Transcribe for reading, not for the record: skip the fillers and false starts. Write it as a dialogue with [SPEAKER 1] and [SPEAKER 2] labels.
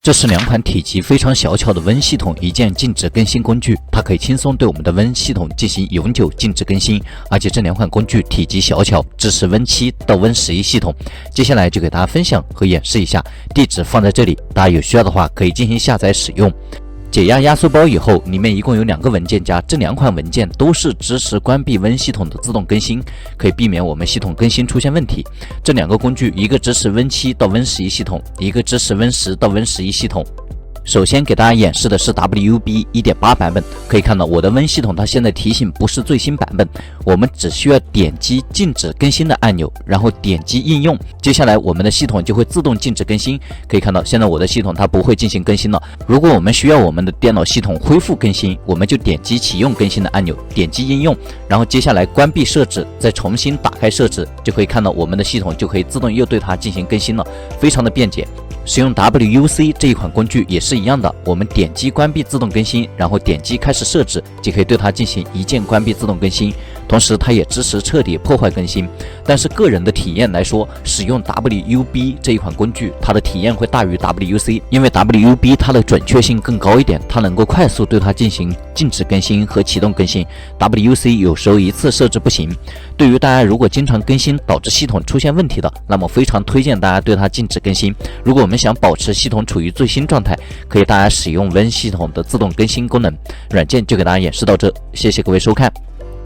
[SPEAKER 1] 这是两款体积非常小巧的 Win 系统一键静止更新工具，它可以轻松对我们的 Win 系统进行永久静止更新，而且这两款工具体积小巧，支持 Win 7到 Win 11系统。接下来就给大家分享和演示一下，地址放在这里，大家有需要的话可以进行下载使用。解压压缩包以后，里面一共有2个文件夹，这2款文件都是支持关闭 Win 系统的自动更新，可以避免我们系统更新出现问题。这2个工具，一个支持 Win 7到 Win 11系统，一个支持 Win 10到 Win 11系统。首先给大家演示的是 WUB 1.8 版本，可以看到我的 Win 系统它现在提醒不是最新版本，我们只需要点击禁止更新的按钮，然后点击应用，接下来我们的系统就会自动静止更新。可以看到现在我的系统它不会进行更新了。如果我们需要我们的电脑系统恢复更新，我们就点击启用更新的按钮，点击应用，然后接下来关闭设置，再重新打开设置，就可以看到我们的系统就可以自动又对它进行更新了，非常的便捷。使用 WUC 这一款工具也是一样的，我们点击关闭自动更新，然后点击开始设置，就可以对它进行一键关闭自动更新。同时它也支持彻底破坏更新，但是个人的体验来说，使用 WUB 这一款工具，它的体验会大于 WUC， 因为 WUB 它的准确性更高一点，它能够快速对它进行静止更新和启动更新。WUC 有时候一次设置不行。对于大家如果经常更新导致系统出现问题的，那么非常推荐大家对它静止更新。如果我们想保持系统处于最新状态，可以大家使用 Win 系统的自动更新功能。软件就给大家演示到这，谢谢各位收看。